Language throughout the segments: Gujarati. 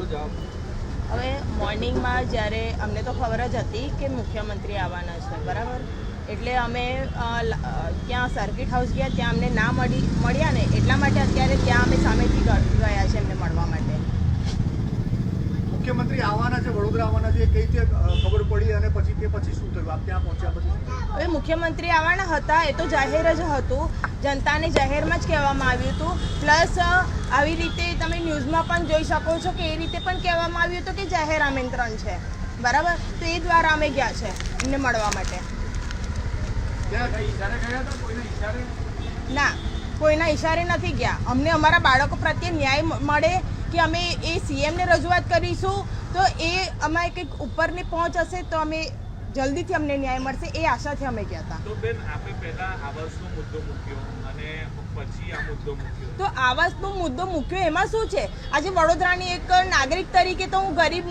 થોડું જવાબ. હવે મોર્નિંગમાં જ્યારે અમને તો ખબર જ હતી કે મુખ્યમંત્રી આવવાના છે, બરાબર, એટલે અમે ત્યાં સર્કિટ હાઉસ ગયા, ત્યાં અમને ના મળ્યા ને એટલા માટે અત્યારે ત્યાં અમે સામેથી ગયા છે એમને મળવા માટે. મુખ્યમંત્રી આવવાના છે, વડોદરા આવવાના છે, કઈ રીતે ખબર પડી અને પછી શું થયું? આપ ત્યાં પહોંચ્યા પછી? હવે મુખ્યમંત્રી આવવાના હતા એ તો જાહેર જ હતું, જનતાને જાહેરમાં જ કહેવામાં આવ્યું હતું. પ્લસ આવી રીતે તમે ન્યૂઝમાં પણ જોઈ શકો છો કે એ રીતે પણ કહેવામાં આવ્યું હતું કે જાહેર આમંત્રણ છે, બરાબર, તો એ દ્વારા અમે ગયા છે એમને મળવા માટે. ના, કોઈના ઈશારે નથી ગયા. અમને અમારા બાળકો પ્રત્યે ન્યાય મળે કે અમે એ સીએમને રજૂઆત કરીશું તો એ અમારે કંઈક ઉપરની પહોંચ હશે તો અમે જલ્દીથી અમને ન્યાય મળશે એ આશાથી અમે ગયા હતા. તો બેન, આપે પહેલા આવાસનો મુદ્દો મૂક્યો અને પછી આ મુદ્દો મૂક્યો. તો આવાસનો મુદ્દો મૂક્યો એમાં શું છે? આજે વડોદરાની એક નાગરિક તરીકે તો હું ગરીબ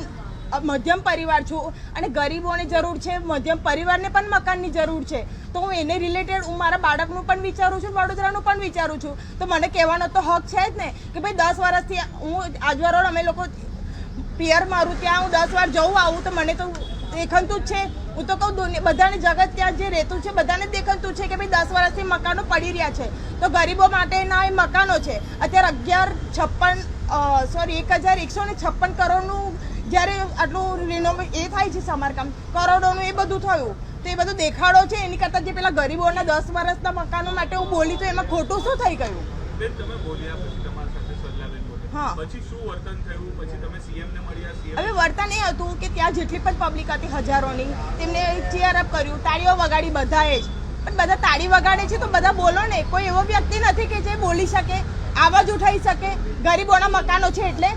મધ્યમ પરિવાર છું અને ગરીબોને જરૂર છે, મધ્યમ પરિવારને પણ મકાનની જરૂર છે, તો હું એને રિલેટેડ હું મારા બાળકનું પણ વિચારું છું, વડોદરાનું પણ વિચારું છું. તો મને કહેવાનો તો હક છે જ ને કે ભાઈ 10 વર્ષથી હું આજવારોડ અમે લોકો પિયર મારું ત્યાં હું 10 વાર જવું આવું તો મને તો દેખાતું જ છે. હું તો કહું બધાને જગત ત્યાં જે રહેતું છે બધાને દેખાતું છે કે ભાઈ 10 વર્ષથી મકાનો પડી રહ્યા છે, તો ગરીબો માટેના એ મકાનો છે. અત્યારે 1156 કરોડનું જ્યારે આટલું રિનોવેટ એ થાય છે, સમારકામ કરોડોનું એ બધું થયું, તો એ બધું દેખાડો છે. એની કરતાં જે પેલા ગરીબોના 10 વર્ષના મકાનો માટે હું બોલી તો એમાં ખોટું શું થઈ ગયું? બેન, તમે બોલ્યા પછી તમારા સાથે સલ્લાબેન બોલ્યા, હા, પછી શું વર્તન થયું? પછી તમે સીએમ ને મળ્યા? સીએમ હવે વર્તન એ હતું કે ત્યાં જેટલી પણ પબ્લિક હતી હજારોની, તેમને ચીયર અપ કર્યું, તાળીઓ વગાડી બધાએ જ. પણ બધા તાળી વગાડે છે તો બધા બોલો ને. કોઈ એવો વ્યક્તિ નથી કે જે બોલી શકે, આવાજ ઉઠાવી શકે. ગરીબોના મકાનો છે એટલે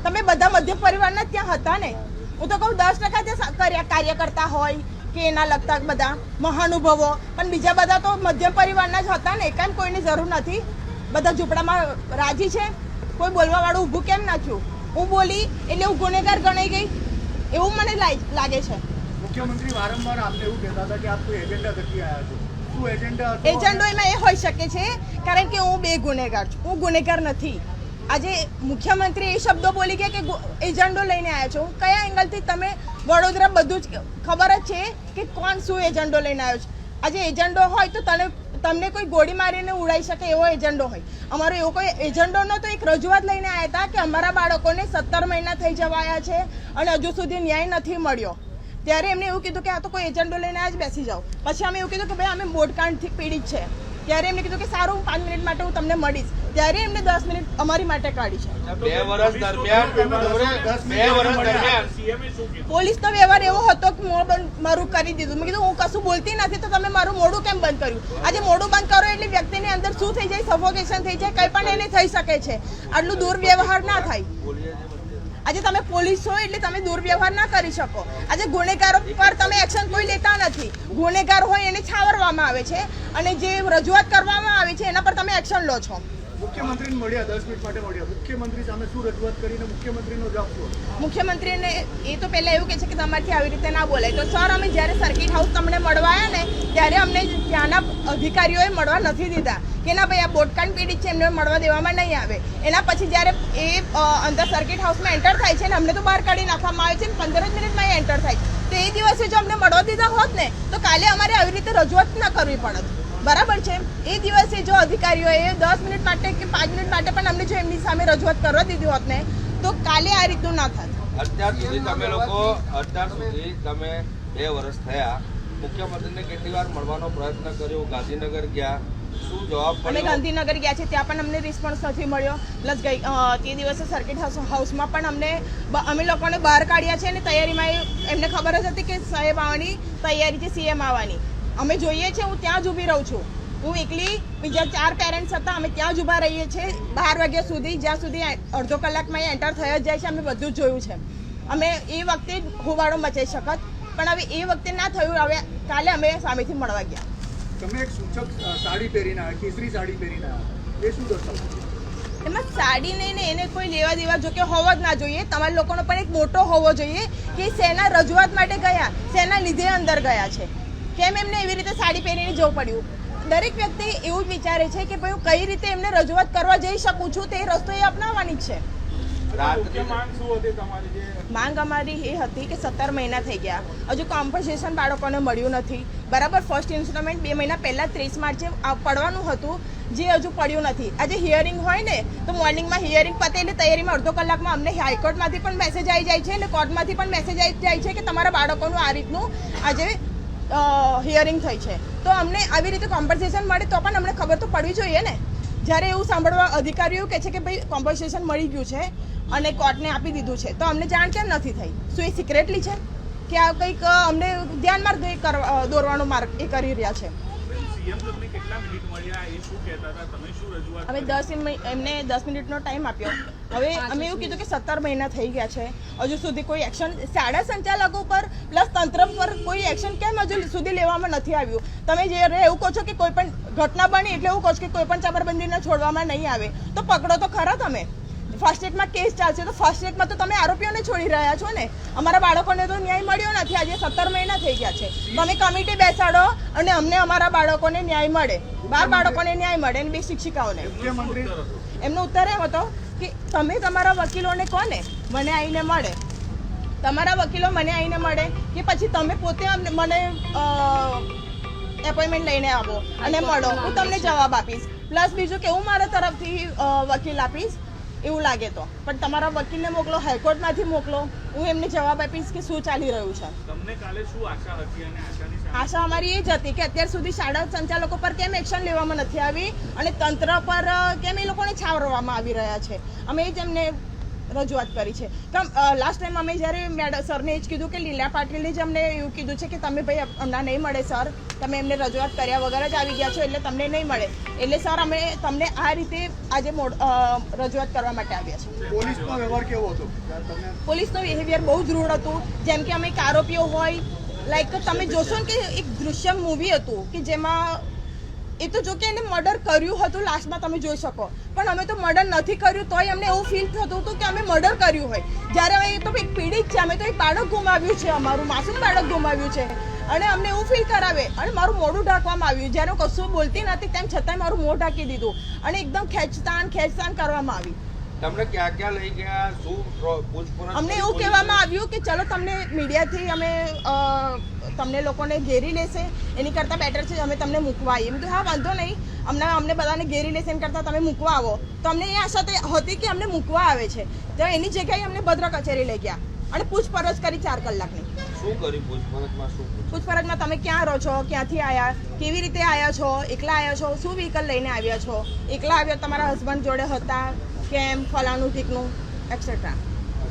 તમે બધા મધ્યમ પરિવારના ત્યાં હતા ને. હું તો કહું 10% ત્યાં કાર્યકર્તા હોય કે એના લગતા બધા મહાનુભાવો, પણ બીજા બધા તો મધ્યમ પરિવારના જ હતા ને. કેમ કોઈની જરૂર નથી? બધા ઝૂંપડામાં રાજી છે. કોઈ બોલવા વાળું ઊભું કેમ ના થયું? હું બોલી એટલે હું ગુનેગાર ગણાઈ ગઈ એવું મને લાગે છે. મુખ્યમંત્રી વારંવાર આપને એવું કહેતા હતા કે આપ કોઈ એજન્ડા થકી આવ્યા છો. શું એજન્ડા? એજન્ડો એમાં એ હોઈ શકે છે કારણ કે હું બે ગુનેગાર છું, હું ગુનેગાર નથી. આજે મુખ્યમંત્રી એ શબ્દો બોલી ગયા કે એજન્ડો લઈને આવ્યા છો. કયા એંગલથી? તમે વડોદરા બધું જ ખબર જ છે કે કોણ શું એજન્ડો લઈને આવ્યો છે. આજે એજન્ડો હોય તો તમને કોઈ ગોળી મારીને ઉડાઈ શકે એવો એજન્ડો હોય. અમારો એવો કોઈ એજન્ડો નહોતો. એક રજૂઆત લઈને આવ્યા હતા કે અમારા બાળકોને 17 મહિના થઈ જવાયા છે અને હજુ સુધી ન્યાય નથી મળ્યો. ત્યારે એમને એવું કીધું કે આ તો કોઈ એજન્ડો લઈને જ બેસી જાઓ. પછી અમે એવું કીધું કે ભાઈ અમે બોટકાંડથી પીડિત છે. ત્યારે એમને કીધું કે સારું 5 મિનિટ માટે હું તમને મળીશ. ત્યારે એમને 10 મિનિટ અમારી માટે કાઢી છે. 2 વર્ષ દરમિયાન સીએમએ શું કીધું? પોલીસનો વ્યવહાર એવો હતો કે મોઢું મારું કરી દીધું. મેં કીધું હું કશું બોલતી નથી તો તમે મારું મોઢું કેમ બંધ કર્યું? આજે મોઢું બંધ કરો એટલે વ્યક્તિની અંદર શું થઈ જાય? સફોકેશન થઈ જાય, કંઈ પણ એને થઈ શકે છે. આટલું દુર્વ્યવહાર ના થાય. આજે તમે પોલીસ છો એટલે તમે દુર્વ્યવહાર ના કરી શકો. આજે ગુનેગારો પર તમે એક્શન કોઈ લેતા નથી. ગુનેગાર હોય એને છાવરવામાં આવે છે અને જે રજૂઆત કરવામાં આવે છે એના પર તમે એક્શન લો છો. મુખ્યમંત્રીને મળ્યા 10 મિનિટ માટે મળ્યા. મુખ્યમંત્રી સામે શું રજૂઆત કરીને મુખ્યમંત્રીનો જવાબ શું? મુખ્યમંત્રીને એ તો પહેલાં એવું કહે છે કે તમારથી આવી રીતે ના બોલાય. તો સર, અમે જ્યારે સર્કિટ હાઉસ તમને મળવા આવ્યા ને ત્યારે અમને ત્યાંના અધિકારીઓએ મળવા નથી દીધા કે ના ભાઈ આ બોટકાંડ પીડિત છે, એમને મળવા દેવામાં નહીં આવે. એના પછી જ્યારે એ અંદર સર્કિટ હાઉસમાં એન્ટર થાય છે ને અમને તો બહાર કાઢી નાખવામાં આવે છે ને 15 જ મિનિટમાં એ એન્ટર થાય. તો એ દિવસે જો અમને મળવા દીધા હોત ને તો કાલે અમારે આવી રીતે રજૂઆત ના કરવી પડત. બરાબર છે? એ દિવસે જો અધિકારીઓએ 10 મિનિટ માટે કે 5 મિનિટ માટે પણ અમને જો એમની સામે રજૂઆત કરવા દીધી હોત ને તો કાલે આ રીતનું ના થાત. અત્યાર સુધી તમે 2 વર્ષ થયા, મુખ્યમંત્રીને કેટલી વાર મળવાનો પ્રયત્ન કર્યો? ગાંધીનગર ગયા, શું જવાબ અમે ગાંધીનગર ગયા છે ત્યાં પણ અમને રિસ્પોન્સ નથી મળ્યો. પ્લસ તે દિવસે સર્કિટ હાઉસમાં પણ અમે લોકોને બહાર કાઢ્યા છે અને તૈયારીમાં એમને ખબર જ હતી કે સાહેબ આવવાની તૈયારી છે, સીએમ આવવાની. અમે જોઈએ છીએ, હું ત્યાં જ ઊભી રહું છું. હું એકલી, બીજા 4 પેરેન્ટ્સ હતા, અમે ત્યાં જ ઊભા રહીએ છીએ 12 વાગ્યા સુધી, જ્યાં સુધી અડધો કલાકમાં એ એન્ટર થઈ જ જાય છે. અમે બધું જ જોયું છે. અમે એ વખતે હોબાળો મચાઈ શકત, પણ હવે એ વખતે ના થયું. હવે કાલે અમે સામેથી મળવા ગયા. તમે એક સૂચક સાડી પહેરીને આવ્યા, કેસરી સાડી પહેરીને આવ્યા, એ શું દર્શાવે? એમાં સાડી નહીં ને એને કોઈ લેવા દેવા જો કે હોવો જ ના જોઈએ. તમારા લોકોનો પણ એક મોટો હોવો જોઈએ કે શેના રજૂઆત માટે ગયા, શેના લીધે અંદર ગયા છે. કેમ એમને એવી રીતે સાડી પહેરીને જવું પડ્યું? દરેક વ્યક્તિ એવું જ વિચારે છે કે ભાઈ હું કઈ રીતે એમને રજૂઆત કરવા જઈ શકું છું, તે રસ્તો એ અપનાવવાની જ છે. મુખ્ય માંગ શું હતી તમારી જે માંગ અમારી એ હતી કે 17 મહિના થઈ ગયા, હજુ કોમ્પન્સેશન બાળકોને મળ્યું નથી. બરાબર, ફર્સ્ટ ઇન્સ્ટોલમેન્ટ 2 મહિના પહેલાં 30 માર્ચે પડવાનું હતું, જે હજુ પડ્યું નથી. આજે હિયરિંગ હોય ને તો મોર્નિંગમાં હિયરિંગ પતે એટલે તૈયારીમાં અડધો કલાકમાં અમને હાઈકોર્ટમાંથી પણ મેસેજ આવી જાય છે અને કોર્ટમાંથી પણ મેસેજ આવી જાય છે કે તમારા બાળકોનું આ રીતનું આજે હિયરિંગ થઈ છે. તો અમને આવી રીતે કોમ્પન્સેશન મળે તો પણ અમને ખબર તો પડવી જોઈએ ને. જ્યારે એવું સાંભળવા અધિકારીઓ કહે છે કે ભાઈ કોમ્પન્સેશન મળી ગયું છે અને કોર્ટને આપી દીધું છે, તો અમને જાણ કેમ નથી થઈ? શું એ સિક્રેટલી છે કે આ કંઈક અમને ધ્યાનમાં દોરવાનો માર્ગ એ કરી રહ્યા છે? સીએમ તમને કેટલા મિનિટ મળ્યા, એ શું કહેતા હતા, તમે શું રજૂઆત અમે 10 મિનિટનો ટાઈમ આપ્યો. હવે અમે એવું કીધું કે 17 મહિના થઈ ગયા છે, હજુ સુધી કોઈ એક્શન શાળા સંચાલકો પર પ્લસ તંત્ર પર કોઈ એક્શન કેમ હજુ સુધી લેવામાં નથી આવ્યું? તમે જ્યારે એવું કહો છો કે કોઈ પણ ઘટના બની એટલે એવું કહો છો કે કોઈ પણ ચબરબંધીને છોડવામાં નહીં આવે, તો પકડો તો ખરા તમે. ફાસ્ટ ટ્રેકમાં કેસ ચાલશે તો ફાસ્ટ ટ્રેકમાં તો તમે આરોપીઓને છોડી રહ્યા છો ને. અમારા બાળકોને તો ન્યાય મળ્યો નથી. આજે 17 મહિના થઈ ગયા છે. તમે કમિટી બેસાડો અને અમને અમારા બાળકોને ન્યાય મળે, 12 બાળકોને ન્યાય મળે અને 2 શિક્ષિકાઓને. એમનો ઉત્તર એમ હતો કે તમે તમારા વકીલોને કહો ને મને આવીને મળે, તમારા વકીલો મને આવીને મળે કે પછી તમે પોતે મને એપોઇન્ટમેન્ટ લઈને આવો અને મળો, હું તમને જવાબ આપીશ. પ્લસ બીજું કે હું મારા તરફથી વકીલ આપીશ એવું લાગે તો, પણ તમારા વકીલને મોકલો, હાઈકોર્ટમાંથી મોકલો, હું એમને જવાબ આપીશ કે શું ચાલી રહ્યું છે. તમને કાલે શું આશા હતી અને આશાની સાથે આશા અમારી એ જ હતી કે અત્યાર સુધી શાળા સંચાલકો પર કેમ એક્શન લેવામાં નથી આવી અને તંત્ર પર કેમ એ લોકોને છાવરવામાં આવી રહ્યા છે. અમે એ જ એમને રજૂઆત કરી છે. લાસ્ટ ટાઈમ અમે જ્યારે સરને એ જ કીધું કે લીલા પાટીલે જ અમને એવું કીધું છે કે તમે ભાઈ હમણાં નહીં મળે સર, તમે એમને રજૂઆત કર્યા વગર જ આવી ગયા છો એટલે તમને નહીં મળે. એટલે સર અમે તમને આ રીતે આજે રજૂઆત કરવા માટે આવ્યા છે. પોલીસનો વ્યવહાર કેવો હતો? પોલીસનો બિહેવિયર બહુ જ રૂડ હતું. જેમ કે અમે એક આરોપીઓ હોય લાઈક તમે જોશો ને કે એક દૃશ્યમ મૂવી હતું કે જેમાં એ તો જો કે એને મર્ડર કર્યું હતું લાસ્ટમાં તમે જોઈ શકો, પણ અમે તો મર્ડર નથી કર્યું તોય અમને એવું ફીલ થતું હતું કે અમે મર્ડર કર્યું હોય. જ્યારે અમે તો એક પીડિત છે, અમે તો એક બાળક ગુમાવ્યું છે, અમારું માસૂમ બાળક ગુમાવ્યું છે અને અમને એવું ફીલ કરાવે અને મારું મોઢું ઢાંકવામાં આવ્યું. જ્યારે હું કશું બોલતી નથી તેમ છતાંય મારું મોં ઢાંકી દીધું અને એકદમ ખેંચતાણ કરવામાં આવી. તમને ક્યાં ક્યાં લઈ ગયા, શું પૂછપરછ? અમને એવું કહેવામાં આવ્યું કે ચલો તમને મીડિયાથી અમે તમને લોકોને ઘેરી લેશે, એની કરતાં બેટર છે અમે તમને મૂકવા આવીએ. એમ કે હા વાંધો નહીં, અમને બધાને ઘેરી લેશે એની કરતાં તમે મૂકવા આવો. તો અમને એ આશા હતી કે અમને મૂકવા આવે છે, તો એની જગ્યાએ અમને ભદ્ર કચેરી લઈ ગયા અને પૂછપરછ કરી 4 કલાકની. શું કર્યું પૂછપરછમાં? પૂછપરછમાં તમે ક્યાં રહો છો, ક્યાંથી આવ્યા, કેવી રીતે આવ્યા છો, એકલા આવ્યા છો, શું વ્હીકલ લઈને આવ્યા છો, એકલા આવ્યા, તમારા હસબન્ડ જોડે હતા કેમ, ફલાણું ઠીકનું એક્સેટ્રા.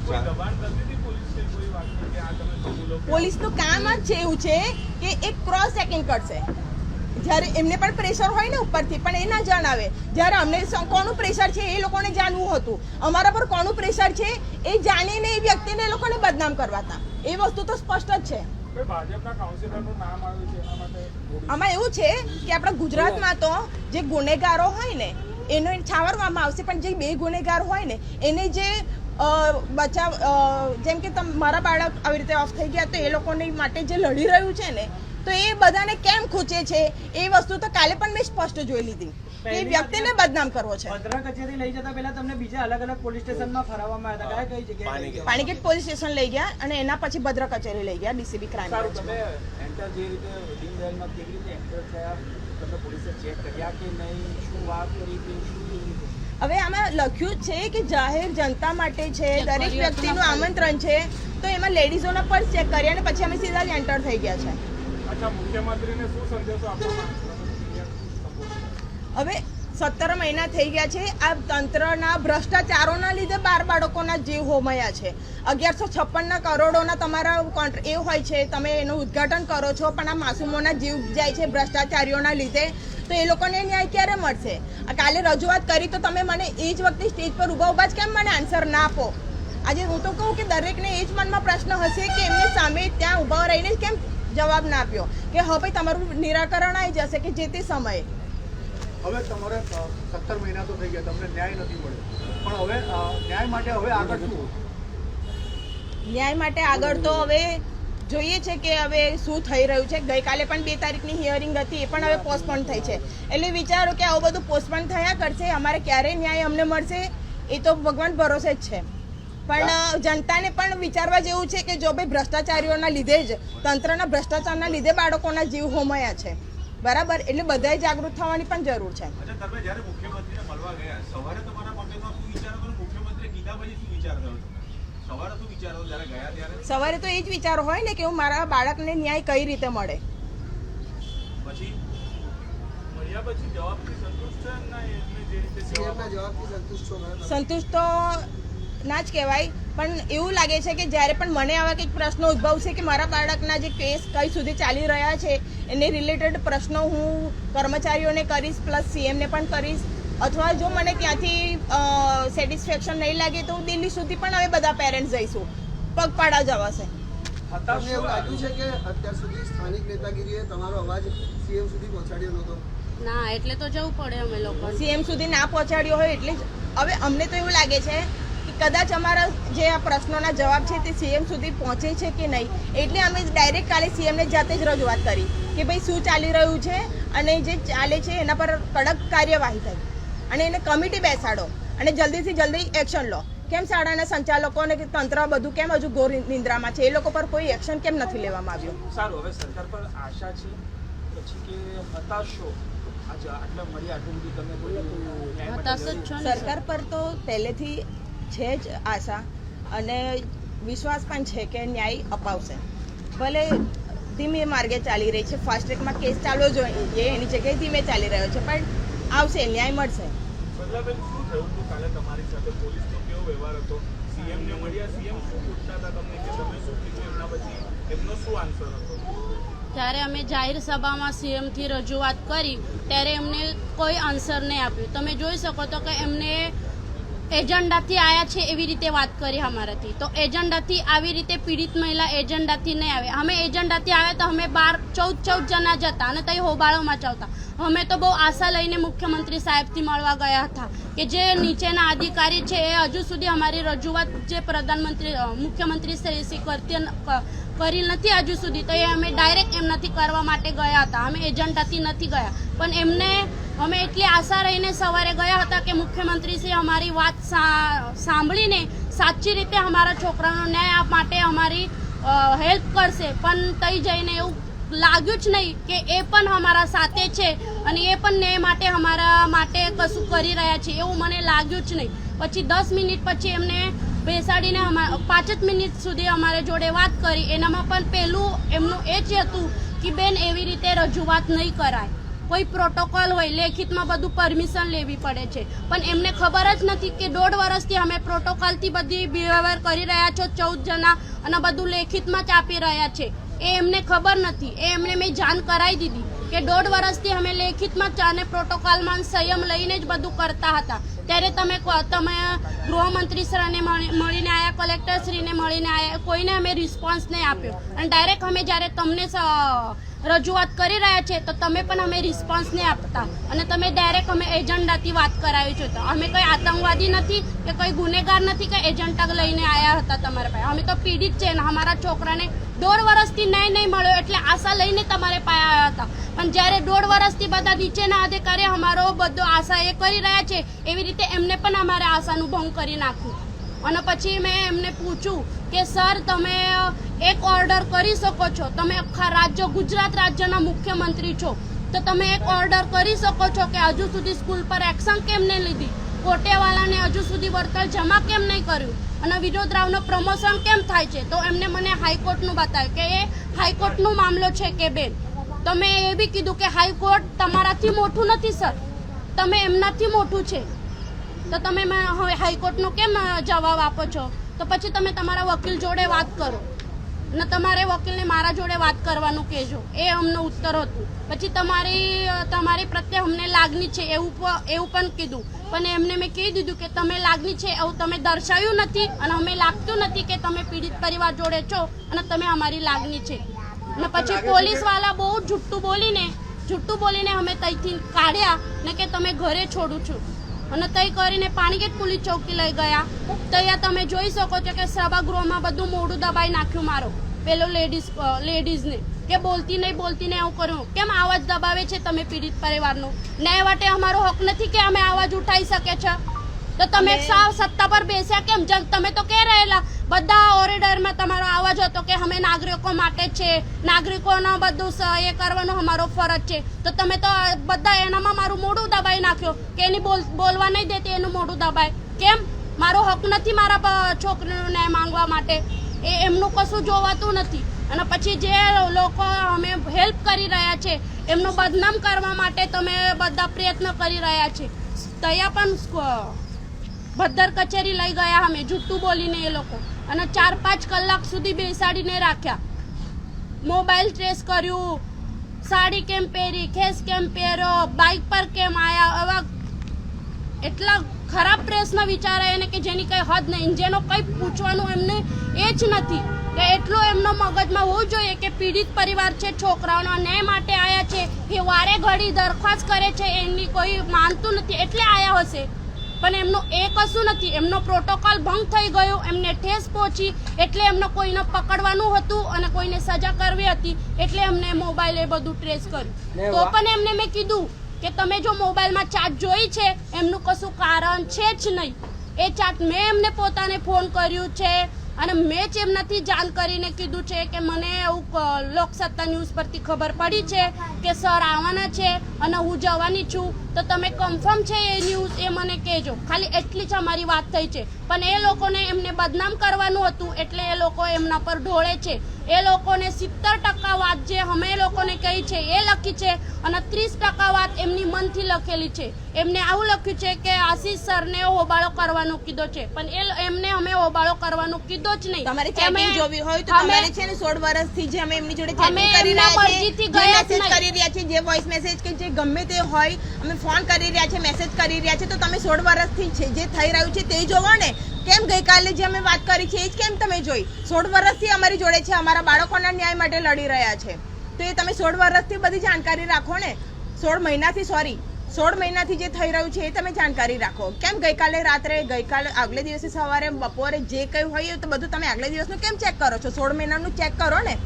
કોઈ દબાણ કરતી હતી પોલીસે કોઈ વાતનું કે આ તમે કબૂલો કે પોલીસનું કામ જ છે એવું છે કે એક ક્રોસ ચેકિંગ કરશે. જ્યારે એમને પણ પ્રેશર હોય ને ઉપરથી, પણ એ ના જણાવે. જ્યારે અમને કોનું પ્રેશર છે એ લોકોને જાણવું હતું, અમારા પર કોનું પ્રેશર છે એ જાણીને એ વ્યક્તિને એ લોકોને બદનામ કરવાતા. એ વસ્તુ તો સ્પષ્ટ જ છે. કોઈ ભાજપના કાઉન્સિલરનું નામ આવ્યું છે એના માટે? આમાં એવું છે કે આપણા ગુજરાતમાં તો જે ગુનેગારો હોય ને એને છાવરવામાં આવશે, પણ જે 2 ગુનેગાર હોય ને એને જે બચાવ, જેમ કે મારા બાળક આવી રીતે ઓફ થઈ ગયા તો એ લોકોની માટે જે લડી રહ્યું છે ને, તો એ બધાને કેમ ખૂચે છે એ વસ્તુ તો કાલે પણ મેં સ્પષ્ટ જોઈ લીધી કે એ વ્યક્તિને બદનામ કરવો છે. ભદ્રા કચેરી લઈ જતા પહેલા તમને બીજા અલગ અલગ પોલીસ સ્ટેશનમાં ફરાવવામાં આવ્યા હતા, કઈ જગ્યાએ? પાણીગેટ પોલીસ સ્ટેશન લઈ ગયા અને એના પછી ભદ્રા કચેરી લઈ ગયા, ડીસીબી ક્રાઇમ. તમે એન્ટર જે રીતે દીનદયાલમાં કેવી રીતે એન્ટર થયા, તમે પોલીસે ચેક કર્યા કે નહીં, શું વાત કરી કે શું? હવે આમાં લખ્યું જ છે કે જાહેર જનતા માટે છે, દરેક વ્યક્તિનું આમંત્રણ છે, તો એમાં લેડીઝોના પણ ચેક કર્યા અને પછી અમે સીધા જ એન્ટર થઈ ગયા છે. અચ્છા, મુખ્યમંત્રીને શું સંદેશો આપવામાં? હવે 17 મહિના થઈ ગયા છે. આ તંત્રના ભ્રષ્ટાચારોના લીધે 12 બાળકોના જીવ હોમાયા છે. 1156 કરોડોના તમારા એ હોય છે, તમે એનું ઉદ્ઘાટન કરો છો, પણ આ માસૂમોના જીવ જાય છે ભ્રષ્ટાચારીઓના લીધે. તો એ લોકોને ન્યાય ક્યારે મળશે? કાલે રજૂઆત કરી તો તમે મને એ જ વખતે સ્ટેજ પર ઊભા જ કેમ મને આન્સર ના આપો? આજે હું તો કહું કે દરેકને એ જ મનમાં પ્રશ્ન હશે કે એમને સામે ત્યાં ઊભા રહીને કેમ જવાબ ના આપ્યો કે હા ભાઈ તમારું નિરાકરણ આવી જશે કે જે તે સમયે. હવે તમારે 17 મહિના તો થઈ ગયા, તમને ન્યાય નથી મળ્યો, પણ હવે ન્યાય માટે હવે આગળ શું? ન્યાય માટે આગળ તો હવે જોઈએ છે કે હવે શું થઈ રહ્યું છે. ગઈકાલે પણ 2 તારીખની હિયરિંગ હતી, એ પણ હવે પોસ્ટપોન થઈ છે. એટલે વિચારો કે આવું બધું પોસ્ટપોન થયા કરશે, અમારે ક્યારે ન્યાય અમને મળશે એ તો ભગવાન ભરોસે જ છે. પણ જનતાને પણ વિચારવા જેવું છે કે જો ભાઈ ભ્રષ્ટાચારીઓના લીધે જ તંત્રના ભ્રષ્ટાચારના લીધે બાળકોના જીવ હોમાયા છે, બરાબર, એટલે બધાએ જાગૃત થવાની પણ જરૂર છે. અચ્છા, તમે જ્યારે મુખ્યમંત્રીને મળવા ગયા સવારે તમારા મગજમાં શું વિચાર હતો? મુખ્યમંત્રી કીધા પછી શું વિચાર થયો? સવારે શું વિચારો જ્યારે ગયા ત્યારે? સવારે તો એ જ વિચારો હોય ને કે હું મારા બાળકને ન્યાય કઈ રીતે મળે. પછી મળ્યા પછી જવાબથી સંતુષ્ટ છે ના? એમને જે રીતે સંતુષ્ટ તો ના જ કહેવાય, પણ એવું લાગે છે કે જ્યારે પણ મને આવા કંઈક પ્રશ્નો ઉદ્ભવશે કે મારા બાળકના જે કેસ કઈ સુધી ચાલી રહ્યા છે એને રિલેટેડ પ્રશ્નો હું કર્મચારીઓને કરીશ, પ્લસ સીએમને પણ કરીશ, અથવા જો મને ત્યાંથી સેટિસ્ફેક્શન નહીં લાગે તો હું દિલ્હી સુધી પણ હવે બધા પેરેન્ટ્સ જઈશું, પગપાળા જવાશે. તમને એવું લાગ્યું છે કે અત્યાર સુધી સ્થાનિક નેતાગીરીએ તમારો અવાજ સીએમ સુધી પહોંચાડ્યો નહોતો? ના, એટલે તો જવું પડે અમે લોકો. સીએમ સુધી ના પહોંચાડ્યો હોય એટલે જ હવે અમને તો એવું લાગે છે કે કદાચ અમારા જે આ પ્રશ્નોના જવાબ છે તે સીએમ સુધી પહોંચે છે કે નહીં, એટલે અમે ડાયરેક્ટ કાલે સીએમને જાતે જ રજૂઆત કરી કે ભાઈ શું ચાલી રહ્યું છે અને જે ચાલે છે એના પર કડક કાર્યવાહી થાય અને એને કમિટી બેસાડો અને જલ્દીથી જલ્દી એક્શન લો. કેમ શાળાના સંચાલકો અને તંત્ર બધું કેમ હજુ ઘોર નિંદ્રામાં છે? એ લોકો પર કોઈ એક્શન કેમ નથી લેવામાં આવ્યું? સારું, હવે સરકાર પર આશા છે પછી કે હતાશ છો? આજે આટલા મળી આટલું બધું તમે બોલ્યું, હતાશ જ છો ને સરકાર પર તો પહેલેથી છે જ આશા અને વિશ્વાસ પણ છે કે ન્યાય અપાવશે. ભલે ધીમે માર્ગે ચાલી રહી છે, ફાસ્ટ ટ્રેકમાં કેસ ચાલવો જોઈએ, એની જગ્યાએ ધીમે ચાલી રહ્યો છે, પણ આવશે, ન્યાય મળશે. બદલાબેન, શું થયું હતું કાલે તમારી સાથે? પોલીસનો કેવો વ્યવહાર હતો? સીએમને મળ્યા, સીએમ શું પૂછતા હતા તમને કે તમે શું કીધું? એમના પછી એમનો શું આન્સર હતો? ત્યારે અમે જાહેર સભામાં સીએમથી રજૂઆત કરી ત્યારે એમને કોઈ આન્સર નહીં આપ્યું. તમે જોઈ શકો તો કે એમને એજન્ડાથી આવ્યા છે એવી રીતે વાત કરી અમારાથી. તો એજન્ડાથી આવી રીતે પીડિત મહિલા એજન્ડાથી નહીં આવે. અમે એજન્ડાથી આવ્યા તો અમે 14 જણા જતા અને તઈ હોબાળો મચાવતા. અમે તો બહુ આશા લઈને મુખ્યમંત્રી સાહેબથી મળવા ગયા હતા કે જે નીચેના અધિકારી છે એ હજુ સુધી અમારી રજૂઆત જે મુખ્યમંત્રી શ્રી કરી નથી હજુ સુધી, તો એ અમે ડાયરેક્ટ એમનાથી કરવા માટે ગયા હતા. અમે એજન્ડાથી નથી ગયા, પણ અમે એટલી આશા રહીને સવારે ગયા હતા કે મુખ્યમંત્રીશ્રી અમારી વાત સાંભળીને સાચી રીતે અમારા છોકરાનો ન્યાય માટે અમારી હેલ્પ કરશે, પણ તઈ જઈને એવું લાગ્યું જ નહીં કે એ પણ અમારા સાથે છે અને એ પણ ન્યાય માટે અમારા માટે કશું કરી રહ્યા છે એવું મને લાગ્યું જ નહીં. પછી 10 મિનિટ પછી એમને બેસાડીને 5 મિનિટ સુધી અમારે જોડે વાત કરી. એનામાં પણ પહેલું એમનું એ જ હતું કે બેન એવી રીતે રજૂઆત નહીં કરાય, કોઈ પ્રોટોકોલ હોય લેખિતમાં બધું પરમિશન લેવી પડે છે, પણ એમને ખબર જ નથી કે 1.5 વર્ષથી અમે પ્રોટોકોલથી બધી બિહેવિયર કરી રહ્યા છો 14 જણા અને બધું લેખિતમાં જ આપી રહ્યા છે. એ એમને ખબર નથી. એ એમને મેં જાણ કરાવી દીધી કે 1.5 વર્ષથી અમે લેખિતમાં જ અને પ્રોટોકોલમાં સંયમ લઈને જ બધું કરતા હતા. ત્યારે તમે ગૃહમંત્રીશ્રીને મળીને આવ્યા, કલેક્ટરશ્રીને મળીને આવ્યા, કોઈને અમે રિસ્પોન્સ નહીં આપ્યો અને ડાયરેક્ટ અમે જ્યારે તમને રજૂઆત કરી રહ્યા છે તો તમે પણ અમે રિસ્પોન્સ નહીં આપતા અને તમે ડાયરેક્ટ અમે એજન્ડાથી વાત કરાવી છે. તો અમે કોઈ આતંકવાદી નથી કે કોઈ ગુનેગાર નથી કે એજન્ડા લઈને આવ્યા હતા તમારા પાસે. અમે તો પીડિત છે ને અમારા છોકરાને 1.5 વર્ષથી ન્યાય નહીં મળ્યો એટલે આશા લઈને તમારે પાસે આવ્યા હતા. પણ જ્યારે 1.5 વર્ષથી બધા નીચેના અધિકારી અમારો બધો આશા એ કરી રહ્યા છે એવી રીતે એમને પણ અમારે આશાનું ભંગ કરી નાખ્યું. અને પછી મેં એમને પૂછ્યું કે સર તમે એક ઓર્ડર કરી શકો છો, તમે આખા ગુજરાત રાજ્યના મુખ્યમંત્રી છો, તો તમે એક ઓર્ડર કરી શકો છો કે હજુ સુધી સ્કૂલ પર એક્શન કેમ નહીં લીધી, કોટેવાલાને હજુ સુધી વળતર જમા કેમ નહીં કર્યું અને વિનોદ રાવનો પ્રમોશન કેમ થાય છે? તો એમને મને હાઈકોર્ટનું બતાવ્યું કે એ હાઈકોર્ટનો મામલો છે કે બેન. તો મેં એ બી કીધું કે હાઈકોર્ટ તમારાથી મોટું નથી સર, તમે એમનાથી મોટું છે, તો તમે હવે હાઈકોર્ટનો કેમ જવાબ આપો છો? તો પછી તમે તમારા વકીલ જોડે વાત કરો અને તમારે વકીલને મારા જોડે વાત કરવાનું કહેજો. એ અમને ઉત્તર હતું. પછી તમારી પ્રત્યે અમને લાગણી છે એવું પણ કીધું, પણ એમને મેં કહી દીધું કે તમે લાગણી છે એવું તમે દર્શાવ્યું નથી અને અમે લાગતું નથી કે તમે પીડિત પરિવાર જોડે છો અને તમે અમારી લાગણી છે. અને પછી પોલીસવાળા બહુ જુઠ્ઠું બોલીને અમે ત્યાંથી કાઢ્યા ને કે તમે ઘરે છોડું છું અને તઈ કરીને પાણીગેટ પોલીસ ચોકી લઈ ગયા. ત્યાં તમે જોઈ શકો છો કે સભાગૃહમાં બધું મોઢું દબાઈ નાખ્યું મારો પેલો લેડીઝને કે બોલતી નહીં એવું કર્યું. કેમ આવાજ દબાવે છે તમે પીડિત પરિવારનો? ન્યાય માટે અમારો હક નથી કે અમે આવાજ ઉઠાવી શકે છે? તો તમે સાવ સત્તા પર બેસ્યા કેમ? તમે તો કહી રહેલા બધા ઓરિડરમાં તમારો આવાજ હતો કે અમે નાગરિકો માટે છે, નાગરિકોનો બધું એ કરવાનો અમારો ફરજ છે. તો તમે તો બધા એનામાં મારું મોઢું દબાઈ નાખ્યો કે એની બોલવા નહીં દેતી, એનું મોઢું દબાય કેમ? મારો હક નથી મારા છોકરીનો ન્યાય માંગવા માટે, એમનું કશું જોવાતું નથી. અને પછી જે લોકો અમે હેલ્પ કરી રહ્યા છે એમનું બદનામ કરવા માટે તમે બધા પ્રયત્ન કરી રહ્યા છે. ત્યાં પણ ભદ્દર કચેરી લઈ ગયા અમે જૂઠું બોલીને એ લોકો, અને 4-5 કલાક સુધી બેસાડીને રાખ્યા. મોબાઈલ ટ્રેસ કર્યું, સાડી કેમ પહેરી, ખેસ કેમ પહેર્યો, બાઇક પર કેમ આવ્યા, આવા એટલા ખરાબ પ્રશ્ન વિચારાય એને કે જેની કંઈ હદ નહીં, જેનો કંઈ પૂછવાનું એમને એ જ નથી કે એટલું એમનો મગજમાં હોવું જોઈએ કે પીડિત પરિવાર છે, છોકરાઓના ન્યાય માટે આવ્યા છે, એ વારે ઘડી દરખાસ્ત કરે છે, એમની કોઈ માનતું નથી એટલે આવ્યા હશે. પણ એમનું એ કશું નથી, એમનો પ્રોટોકોલ ભંગ થઈ ગયો, એમને ઠેસ પહોંચી એટલે એમને કોઈને પકડવાનું હતું અને કોઈને સજા કરવી હતી એટલે એમને મોબાઈલ એ બધું ટ્રેસ કર્યું. તો પણ એમને મેં કીધું કે તમે જો મોબાઈલમાં ચાટ જોઈ છે એમનું કશું કારણ છે જ નહીં. એ ચાટ મેં એમને પોતાને ફોન કર્યું છે અને મેં જ એમનાથી જાણ કરીને કીધું છે કે મને એવું લોકસત્તા ન્યૂઝ પરથી ખબર પડી છે કે સર આવવાના છે અને હું જવાની છું, તો તમે કન્ફર્મ છે એ ન્યૂઝ એ મને કહેજો. ખાલી એટલી જ અમારી વાત થઈ છે. પણ એ લોકોને એમને બદનામ કરવાનું હતું એટલે એ લોકો એમના પર ઢોળે છે. એ લોકોને 70% વાત જે અમે લોકોને કહી છે એ લખી છે અને 30% વાત એમની મનથી લખેલી છે. એમને આવું લખ્યું છે કે આશીષ સરને હોબાળો કરવાનો કીધો છે, પણ એમને અમે હોબાળો કરવાનો કીધો જ નહીં. તમારે ચેટિંગ જોવી હોય તો તમારે છે ને 16 વર્ષથી જે અમે એમની જોડે ચેટિંગ કરી રહ્યા મરજીથી છે, ગયા જ મેસેજ નહીં. કરી રહ્યા છે, જે વોઇસ મેસેજ કે જે ગમે તે હોય અમે ફોન કરી રહ્યા છે, મેસેજ કરી રહ્યા છે, તો તમે 16 વર્ષથી છે જે થઈ રહ્યું છે તે જોવો ને. કેમ ગઈકાલે જે અમે વાત કરી છે એ જ કેમ તમે જોઈ? 16 વર્ષથી અમારી જોડે છે, અમારા બાળકોના ન્યાય માટે લડી રહ્યા છે, તો એ તમે 16 વર્ષથી બધી જાણકારી રાખો ને. 16 મહિનાથી જે થઈ રહ્યું છે એ તમે જાણકારી રાખો. કેમ ગઈકાલે રાત્રે, ગઈકાલે આગલે દિવસે સવારે, બપોરે જે કંઈ હોય તો બધું તમે આગલે દિવસનું કેમ ચેક કરો છો? 16 મહિનાનું ચેક કરો ને.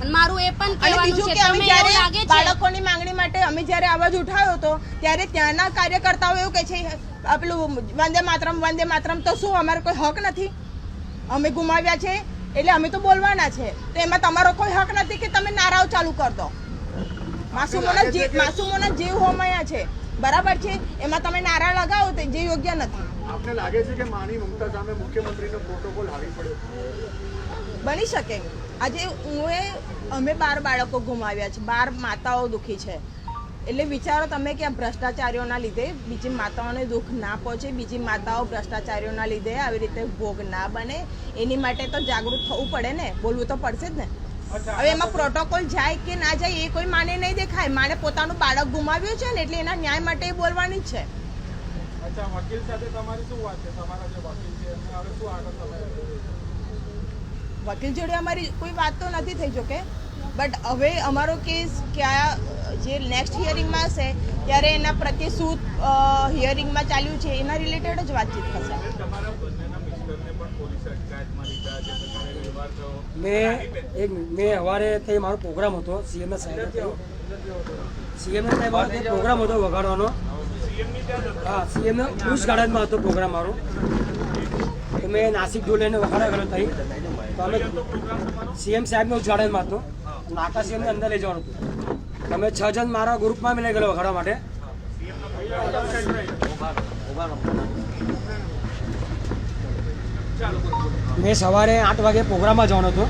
અને મારું એ પણ અને કહેવાનું બીજું છે કે અમે તમે એવું જ્યારે લાગે છે બાળકોની માંગણી માટે અમે જ્યારે અવાજ ઉઠાવ્યો હતો ત્યારે ત્યાંના કાર્યકર્તાઓ એવું કહે છે પેલું વંદે માતરમ, તો શું અમારો કોઈ હક નથી? અમે ગુમાવ્યા છે એટલે અમે તો બોલવાના છે, તો એમાં તમારો કોઈ હક નથી કે તમે નારાઓ ચાલુ કરી દો. માસૂમોના જીવ હોમાયા છે, બરાબર છે, એમાં તમે નારા લગાવો તો જે યોગ્ય નથી. આપને લાગે છે કે માની મમતા સામે મુખ્યમંત્રીનો પ્રોટોકોલ હાવી પડ્યો? બની શકે. આજે અમે 12 બાળકો ગુમાવ્યા છે, 12 માતાઓ દુઃખી છે. એટલે વિચારો તમે કે આ ભ્રષ્ટાચારીઓના લીધે બીજી માતાઓને દુઃખ ના પહોંચે, બીજી માતાઓ ભ્રષ્ટાચારીઓના લીધે આવી રીતે ભોગ ના બને, એની માટે તો જાગૃત થવું પડે ને, બોલવું તો પડશે જ ને. હવે એમાં પ્રોટોકોલ જાય કે ના જાય એ કોઈ માને નહીં દેખાય. માને પોતાનું બાળક ગુમાવ્યું છે ને એટલે એના ન્યાય માટે એ બોલવાની જ છે. અચ્છા, વકીલ સાથે તમારી શું વાત છે? તમારા જે વકીલ છે એમને હવે શું આગળ તમે? વકીલ જોડે અમારી કોઈ વાત તો નથી થઈ જોકે, બટ હવે અમારો કેસ ક્યાં જે નેક્સ્ટ હિયરિંગમાં હશે ત્યારે એના પ્રત્યે શું હિયરિંગમાં ચાલ્યું છે એના રિલેટેડ જ વાતચીત થશે. તમારા બંનેના મિસ્ટરને પણ પોલીસે અટકાયતમાં લીધા છે, તમારે વ્યવહાર થયો. મેં સવારે તે મારો પ્રોગ્રામ હતો સીએમના સાહેબ, સીએમના સાહેબ મારો પ્રોગ્રામ હતો વગાડવાનો. હા, સીએમના ઉસ ગાર્ડનમાં હતો પ્રોગ્રામ મારો. તો મેં નાસિક ઢોલ લઈને વગાડા ગયો થઈ. તો અમે સીએમ સાહેબનો ઉસ ગાર્ડનમાં હતો, નાકા સીએમને અંદર લઈ જવાનું હતું. અમે 6 જણ મારા ગ્રુપમાં લઈ ગયેલો વગાડવા માટે. મેં સવારે 8 વાગે પ્રોગ્રામમાં જવાનો હતો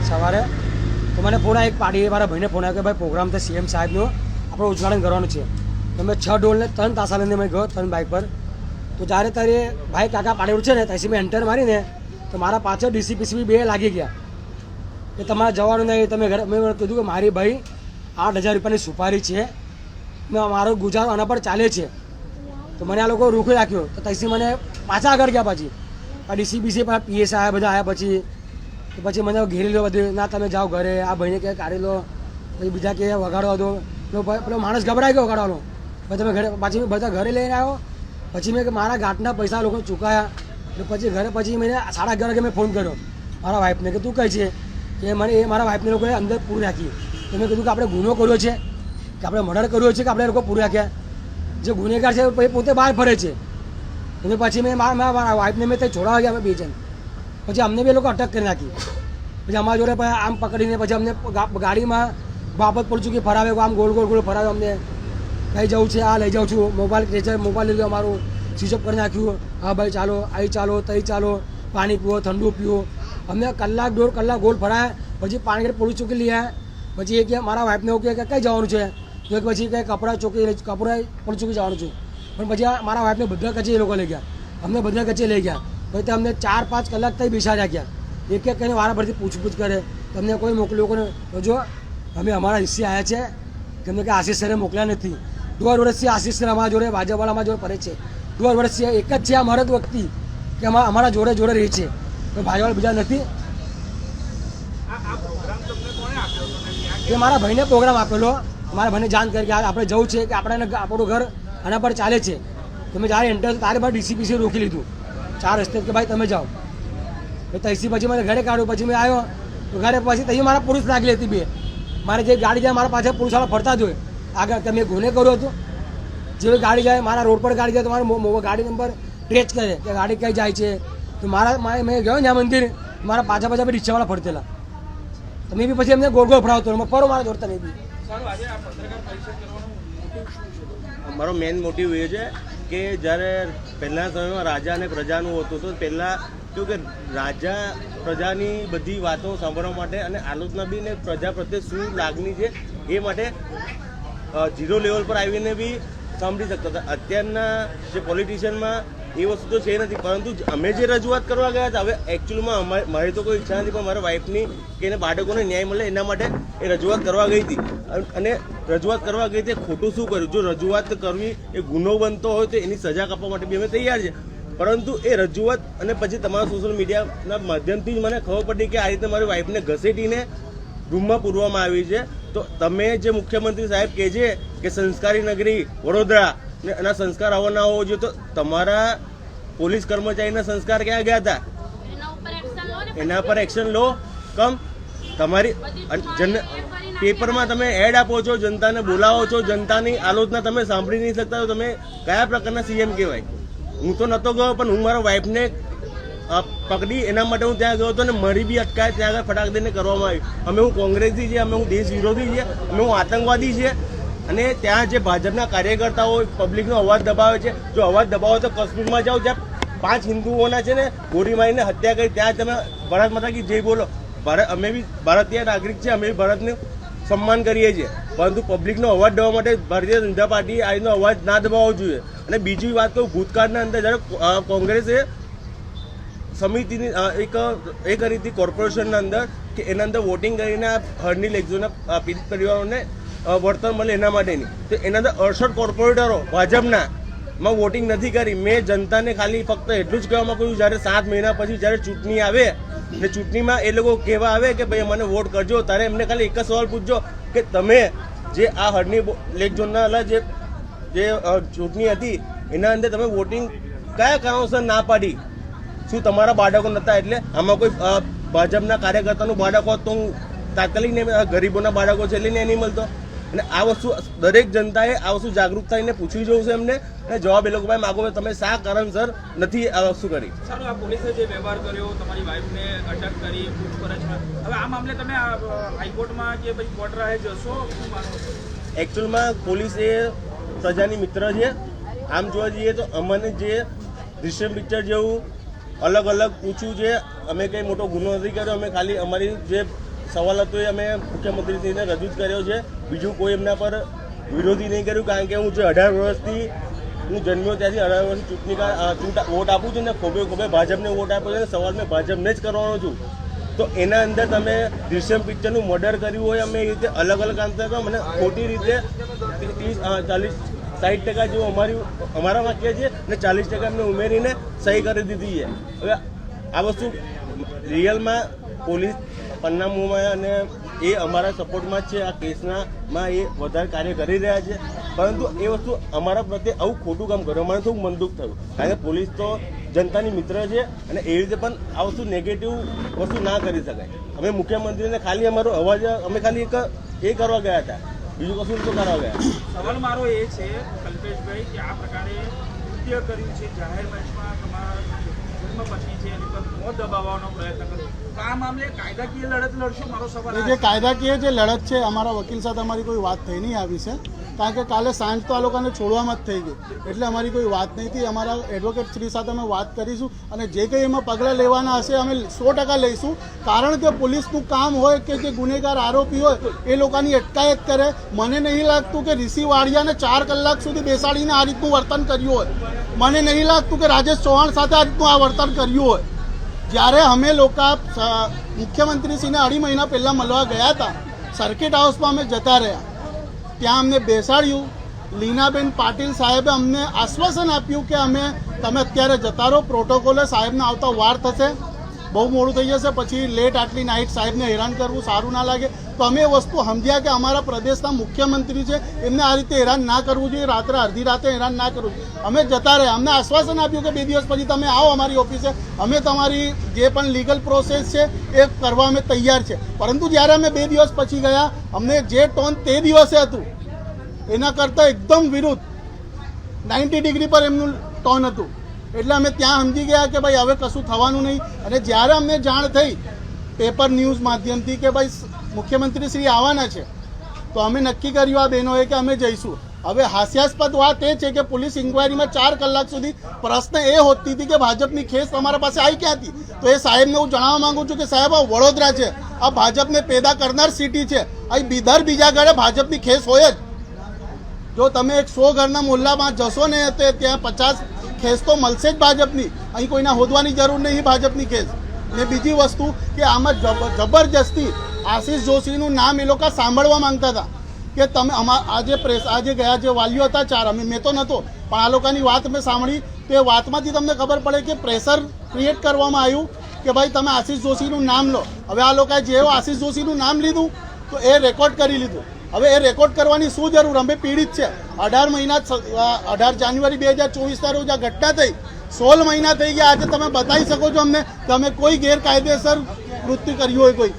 સવારે. તો મને ફોન આવ્યો, એક પાડી મારા ભાઈને ફોન આવ્યો કે ભાઈ પ્રોગ્રામ તો સીએમ સાહેબનો આપણે ઉદઘાટન કરવાનું છે. તો મેં 6 ઢોલને 3 તાસા લઈને મેં ગયો 3 બાઇક પર. તો જ્યારે તારે ભાઈ કાકા પાડેલું છે ને ત્યાંથી મેં એન્ટર મારીને તો મારા પાછળ ડીસીપીસી 2 લાગી ગયા કે તમારે જવાનું નહીં, તમે ઘરે. મેં કીધું કે મારી ભાઈ 8,000 રૂપિયાની સુપારી છે, મારો ગુજારો આના પર ચાલે છે. તો મને આ લોકો રોકી રાખ્યો. તો ત્યાંથી મને પાછા આગળ ગયા. પછી ડીસીપીસી પીએસ આવ્યા, બધા આવ્યા. પછી મને ઘેરી લો બધું, ના તમે જાઓ ઘરે, આ ભાઈને કે કાઢી લો, પછી બીજા કે વગાડવા દો. પેલો માણસ ગભરાઈ ગયો વગાડવાનો. પછી તમે ઘરે, પછી મેં બધા ઘરે લઈને આવ્યો. પછી મેં મારા ગાંઠના પૈસા લોકો ચૂકાયા. પછી ઘરે પછી મેં 11:30 વાગે મેં ફોન કર્યો મારા વાઈફને કે તું કહે છે કે મને એ મારા વાઈફને લોકોએ અંદર પૂરી રાખી. તો મેં કીધું કે આપણે ગુનો કર્યો છે કે આપણે મર્ડર કર્યો છે કે આપણે લોકો પૂરી રાખ્યા? જે ગુનેગાર છે એ પોતે બહાર ફરે છે, અને પછી મેં મારા વાઈફને મેં ત્યાં છોડાવવા ગયા અમે 2 જણ. પછી અમને બી એ લોકો અટક કરી નાખી. પછી અમારા જોડે પછી આમ પકડીને પછી અમને ગાડીમાં બાબત પડશું કે ફરાવે આમ ગોળ ગોળ ફરાવે અમને કઈ જવું છે આ લઈ જાઉં છું મોબાઈલ લીધું અમારું સ્વિચ ઓફ કરી નાખ્યું. હા ભાઈ ચાલો અહીં ચાલો તઈ ચાલો પાણી પીવો ઠંડુ પીવો. અમને 1-1.5 કલાક ગોળ ફરાય. પછી પાણી પોલીસ ચોકી લઈ આવ્યા. પછી એ કે મારા વાઈફને એવું કે કઈ જવાનું છે તો પછી કંઈ કપડા પોલીસ ચોકી જવાનું છું. પણ પછી મારા વાઈફને બધા કચે એ લોકો લઈ ગયા. અમને બધા કચે લઈ ગયા. પછી અમને 4-5 કલાક ત્યાં બેસાડ્યા ગયા. એક કહીને વારાફરતી પૂછપૂછ કરે તમને કોઈ મોકલ્યો કોને તો જો અમે અમારા હિસ્સે આવ્યા છે કેમ કે આશીષ સરે મોકલ્યા નથી. 1.5 વર્ષથી આશીષ સર અમારા જોડે ભાજપવાળા અમારા જોડે ફરે છે. 1.5 વર્ષથી એક જ છે આ મરદ વ્યક્તિ કે અમારા જોડે રહે છે. તો ભાજપવાળા બીજા નથી. આ પ્રોગ્રામ તમને કોણે આપ્યો હતો ને ક્યાં એ મારા ભાઈને પ્રોગ્રામ આપેલો. મારા ભાઈને જાણ કરી કે આપણે જવું છે કે આપણું ઘર આના પર ચાલે છે. તમે જ્યારે એન્ટર તારે પર ડીસીપીસી રોકી લીધું 4 રસ્તે કે ભાઈ તમે જાઓ. ત્યાંથી પછી મને ઘરે કાઢ્યું. પછી મેં આવ્યો તો ઘરે પછી ત્યાં મારા પુરુષ લાગેલી હતી 2. મારે જે ગાડી જાય મારા પાછળ પુરુષવાળા ફરતા જ હોય આગળ કે મેં ગુને કર્યો હતો. જે ગાડી જાય મારા રોડ પર ગાડી જાય તો મારો ગાડી નંબર ટ્રેચ કરે કે ગાડી કઈ જાય છે. તો મેં ગયો ને આ મંદિર મારા પાછા રિક્ષાવાળા ફરતેલા. તમે બી પછી એમને ગોળ ફરાવતો ફરો મારા દોડતા નહીં બી. સારું આજે આ પત્રકાર પરિષદ કરવાનો મોટિવ શું છે? મારો મેઇન મોટિવ એ છે કે જ્યારે પહેલાના સમયમાં રાજા અને પ્રજાનું હતું તો પહેલાં કેવું કે રાજા પ્રજાની બધી વાતો સાંભળવા માટે અને આલોચના બી ને પ્રજા પ્રત્યે શું લાગણી છે એ માટે 0 લેવલ પર આવીને બી સાંભળી શકતા હતા. અત્યારના જે પોલિટિશિયનમાં એ વસ્તુ તો છે નથી. પરંતુ અમે જે રજૂઆત કરવા ગયા હતા હવે એકચ્યુઅલમાં મારી તો કોઈ ઈચ્છા નથી પણ મારા વાઈફની કે એને બાળકોને ન્યાય મળે એના માટે એ રજૂઆત કરવા ગઈ હતી. અને રજૂઆત કરવા ગઈ હતી ખોટું શું કર્યું? જો રજૂઆત કરવી એ ગુનો બનતો હોય તો એની સજા આપવા માટે બી અમે તૈયાર છે. પરંતુ એ રજૂઆત અને પછી તમારા સોશિયલ મીડિયાના માધ્યમથી જ મને ખબર પડી કે આ રીતે મારી વાઈફને ઘસેટીને રૂમમાં પૂરવામાં આવી છે. તો તમે જે મુખ્યમંત્રી સાહેબ કહે છે કે સંસ્કારી નગરી વડોદરા ને એના સંસ્કાર આવા ના હોવો જોઈએ તો તમારા પોલીસ કર્મચારીના સંસ્કાર ક્યાં ગયા હતા? એના પર એક્શન લો. કમ તમારી પેપરમાં તમે એડ આપો છો, જનતાને બોલાવો છો, જનતાની આલોચના તમે સાંભળી નહીં શકતા તો તમે કયા પ્રકારના સીએમ કહેવાય? હું તો નહોતો ગયો પણ હું મારા વાઈફને પકડી એના માટે હું ત્યાં ગયો હતો ને મારી બી અટકાયત ત્યાં આગળ ફટાક દઈને કરવામાં આવી. અમે હું કોંગ્રેસી છે, અમે હું દેશ વિરોધી છે, અમે હું આતંકવાદી છે. અને ત્યાં જે ભાજપના કાર્યકર્તાઓ પબ્લિકનો અવાજ દબાવે છે. જો અવાજ દબાવો તો કાશ્મીરમાં જાઓ જ્યાં 5 હિન્દુઓના છે ને ગોળી મારીને હત્યા કરી ત્યાં તમે ભારત માતા કી જય બોલો. અમે બી ભારતીય નાગરિક છે, અમે બી ભારતનું સન્માન કરીએ છીએ. પરંતુ પબ્લિકનો અવાજ દબાવવા માટે ભારતીય જનતા પાર્ટી આનો અવાજ ના દબાવવો જોઈએ. અને બીજી વાત કહું ભૂતકાળના અંદર જ્યારે કોંગ્રેસે સમિતિની એ કરી હતી કોર્પોરેશનના અંદર કે એના અંદર વોટિંગ કરીને હરની લેગઝોના પીડિત પરિવારોને વળતર મળે એના માટેની. તો એના અંદર 68 કોર્પોરેટરો ભાજપના માં વોટિંગ નથી કરી. મેં જનતાને ખાલી ફક્ત એટલું જ કહેવા માંગુ છું જ્યારે 7 મહિના પછી જ્યારે ચૂંટણી આવે ને ચૂંટણીમાં એ લોકો કહેવા આવે કે ભાઈ મને વોટ કરજો ત્યારે એમને ખાલી એક જ સવાલ પૂછજો કે તમે જે આ હરની લેક ઝોનના જે ચૂંટણી હતી એના અંદર તમે વોટિંગ કયા કારણોસર ના પાડી? શું તમારા બાળકો નહોતા એટલે? આમાં કોઈ ભાજપના કાર્યકર્તાનું બાળકો હોત તો હું તાત્કાલિક ગરીબોના બાળકો છે એટલે નહીં મળતો. અને આ વસ્તુ દરેક જનતાએ આ વસ્તુ જાગૃત થઈને પૂછવી જોવું છે એમને. અને જવાબ એ લોકો ભાઈ માગો તમે શા કારણસર નથી આ વસ્તુ કરી. સારું, આ પોલીસે જે વ્યવહાર કર્યો, તમારી વાઈફને અટક કરી, પૂછપરછમાં, હવે આ મામલે તમે હાઈકોર્ટમાં કે પછી કોર્ટ રાહે જશો શું માનો છો? એકચ્યુઅલમાં પોલીસ એ પ્રજાની મિત્ર છે. આમ જોવા જઈએ તો અમને જે દૃશ્યમ પિક્ચર જેવું અલગ અલગ પૂછ્યું છે. અમે કંઈ મોટો ગુનો નથી કર્યો. અમે ખાલી અમારી જે સવાલ હતો એ અમે મુખ્યમંત્રીશ્રીને રજૂ જ કર્યો છે. બીજું કોઈ એમના પર વિરોધી નહીં કર્યું. કારણ કે હું જે 18 વર્ષથી હું જન્મ્યો ત્યાંથી 18 વર્ષથી ચૂંટણી વોટ આપું છું ને ખોબે ભાજપને વોટ આપું છું અને સવાલ મેં ભાજપને જ કરવાનો છું. તો એના અંદર તમે દૃશ્યમ પિક્ચરનું મર્ડર કર્યું હોય અમે એ રીતે અલગ અલગ આન્સર કરો. મને ખોટી રીતે 30-40-60% જેવું અમારા વાક્ય છે અને 40% એમને ઉમેરીને સહી કરી દીધી છે. હવે આ વસ્તુ રિયલમાં પોલીસ પન્નામુમાં અને એ અમારા સપોર્ટમાં જ છે. આ કેસમાં એ વધારે કાર્ય કરી રહ્યા છે. પરંતુ એ વસ્તુ અમારા પ્રત્યે આવું ખોટું કામ કર્યું મને થોડું મનદુખ થયું. કારણ કે પોલીસ તો જનતાની મિત્ર છે અને એવી રીતે પણ આ વસ્તુ નેગેટિવ વસ્તુ ના કરી શકાય. અમે મુખ્યમંત્રીને ખાલી અમારો અવાજ અમે ખાલી એક એ કરવા ગયા હતા, બીજું કશું તો કરવા ગયા. સવાલ મારો એ છે કલ્પેશભાઈ કે આ પ્રકારે કૃત્ય કર્યું છે, જાહેર મંચમાં તમારા ધર્મપત્ની છે એની પર મોત દબાવવાનો પ્રયત્ન કર્યો, તો આ મામલે કાયદાકીય લડત લડશો? મારો સવાલ એ જે કાયદાકીય જે લડત છે, અમારા વકીલ સાથે અમારી કોઈ વાત થઈ નહીં આવી છે, કારણ કે કાલે સાંજ તો આ લોકોને છોડવામાં જ થઈ ગઈ, એટલે અમારી કોઈ વાત નહીં થઈ. અમારા એડવોકેટ શ્રી સાથે અમે વાત કરીશું અને જે કંઈ એમાં પગલાં લેવાના હશે અમે 100% લઈશું, કારણ કે પોલીસનું કામ હોય કે જે ગુનેગાર આરોપી હોય એ લોકોની અટકાયત કરે. મને નહીં લાગતું કે ઋષિ વાડિયાને 4 કલાક સુધી બેસાડીને આ રીતનું વર્તન કર્યું હોય. મને નહીં લાગતું કે રાજેશ ચૌહાણ સાથે આ રીતનું આ વર્તન કર્યું હોય. જ્યારે અમે લોકો મુખ્યમંત્રીશ્રીને 2.5 મહિના પહેલાં મળવા ગયા હતા, સર્કિટ હાઉસમાં અમે જતા રહ્યા, ત્યાં અમને બેસાડ્યું. લીનાબેન પાટીલ સાહેબે અમને આશ્વાસન આપ્યું કે તમે અત્યારે જતા રહો, પ્રોટોકોલે સાહેબને આવતા વાર થશે, બહુ મોડું થઈ જશે, પછી લેટ આટલી નાઇટ સાહેબને હેરાન કરવું સારું ના લાગે. તો અમે એ વસ્તુ સમજ્યા કે અમારા પ્રદેશના મુખ્યમંત્રી છે, એમને આ રીતે હેરાન ના કરવું જોઈએ, રાત્રે અડધી રાતે હેરાન ના કરવું જોઈએ. અમે જતા રહ્યા, અમને આશ્વાસન આપ્યું કે 2 દિવસ પછી તમે આવો અમારી ઓફિસે, અમે તમારી જે પણ લીગલ પ્રોસેસ છે એ કરવા અમે તૈયાર છે. પરંતુ જ્યારે અમે 2 દિવસ પછી ગયા, અમને જે ટોન તે દિવસે હતું એના કરતાં એકદમ વિરુદ્ધ 90 ડિગ્રી પર એમનું ટોન હતું. એટલે અમે ત્યાં સમજી ગયા કે ભાઈ હવે કશું થવાનું નહીં. અને જ્યારે અમને જાણ થઈ પેપર ન્યૂઝ માધ્યમથી કે ભાઈ મુખ્યમંત્રી શ્રી આવવાના છે, તો અમે નક્કી કર્યું આ બહેનોએ કે અમે જઈશું. હવે હાસ્યાસ્પદ વાત એ છે કે પોલીસ ઇન્ક્વાયરીમાં 4 કલાક સુધી પ્રશ્ન એ હોતી હતી કે ભાજપની ખેસ તમારા પાસે આવી ક્યાંથી. તો એ સાહેબને હું જણાવવા માંગુ છું કે સાહેબ આ વડોદરા છે, આ ભાજપને પેદા કરનાર સિટી છે, અહીં બીજા ઘરે ભાજપની ખેસ હોય જ. જો તમે એક 100 ઘરના મોહલ્લામાં જશો ને તો ત્યાં 50 ખેસ તો મળશે જ ભાજપની. અહીં કોઈના હોદવાની જરૂર નહીં ભાજપની ખેસ. ને બીજી વસ્તુ કે આમાં જબરજસ્તી આશીષ જોશીનું નામ એ લોકો સાંભળવા માંગતા હતા કે તમે આજે ગયા જે વાલીઓ હતા 4, મેં તો નહોતો, પણ આ લોકોની વાત મેં સાંભળી. તો એ વાતમાંથી તમને ખબર પડે કે પ્રેશર ક્રિએટ કરવામાં આવ્યું કે ભાઈ તમે આશીષ જોશીનું નામ લો. હવે આ લોકોએ જેવો આશીષ જોશીનું નામ લીધું તો એ રેકોર્ડ કરી લીધું. હવે એ રેકોર્ડ કરવાની શું જરૂર? અમે પીડિત છે. 18 જાન્યુઆરી 2024 રોજ આ ઘટના થઈ, 16 મહિના થઈ ગયા. આજે તમે બતાવી શકો છો અમને કે અમે કોઈ ગેરકાયદેસર કૃત્ય કર્યું હોય કોઈ?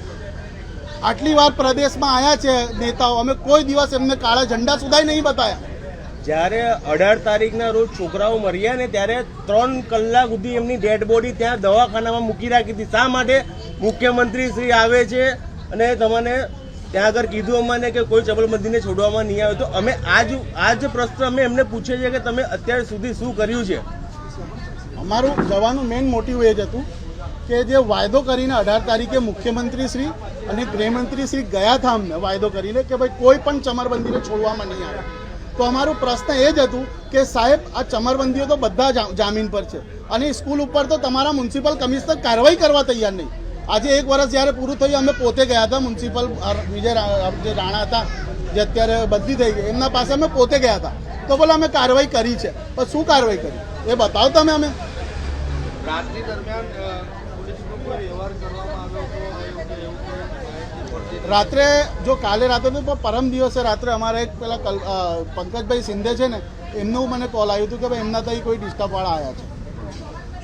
આટલી વાર પ્રદેશમાં આવ્યા છે નેતાઓ, અમે કોઈ દિવસ એમને કાળા ઝંડા સુધાઈ નહીં બતાવ્યા. જ્યારે 18 તારીખના રોજ છોકરાઓ મર્યા ને ત્યારે 3 કલાક સુધી એમની ડેડ બોડી ત્યાં દવાખાનામાં મૂકી રાખી હતી. શા માટે મુખ્યમંત્રી શ્રી આવે છે અને તમને ત્યાં આગળ કીધું અમને કે કોઈ ચબલબંધીને છોડવામાં નહીં આવે? તો અમે આજ પ્રશ્ન અમે એમને પૂછીએ છીએ કે તમે અત્યાર સુધી શું કર્યું છે? અમારું જવાનું મેઇન મોટિવ એ જ હતું કે જે વાયદો કરીને 18 તારીખે મુખ્યમંત્રી શ્રી અને ગૃહમંત્રી શ્રી ગયા હતા અમને વાયદો કરીને કે ભાઈ કોઈ પણ ચમરબંધીને છોડવામાં નહીં આવે. તો અમારું પ્રશ્ન એ જ હતું કે સાહેબ આ ચમરબંધીઓ તો બધા જામીન પર છે અને સ્કૂલ ઉપર તો તમારા મ્યુનિસિપલ કમિશનર કાર્યવાહી કરવા તૈયાર નહીં. આજે 1 વર્ષ જ્યારે પૂરું થયું અમે પોતે ગયા હતા મ્યુનિસિપલ વિજય જે રાણા હતા જે અત્યારે બદલી થઈ ગઈ, એમના પાસે અમે પોતે ગયા હતા. તો બોલો અમે કાર્યવાહી કરી છે, પણ શું કાર્યવાહી કરી એ બતાવો તમે. અમે રાત્રિ દરમિયાન પોલીસનો કોઈ વ્યવહાર કરવામાં આવ્યો હતો? રાત્રે જો કાલે રાત્રે તો પરમ દિવસે રાત્રે અમારા એક પેલા પંકજભાઈ શિંદે છે ને એમનું મને કોલ આવ્યું હતું કે ભાઈ એમના ત્યાં કોઈ ડિસ્ટર્બવાળા આવ્યા છે.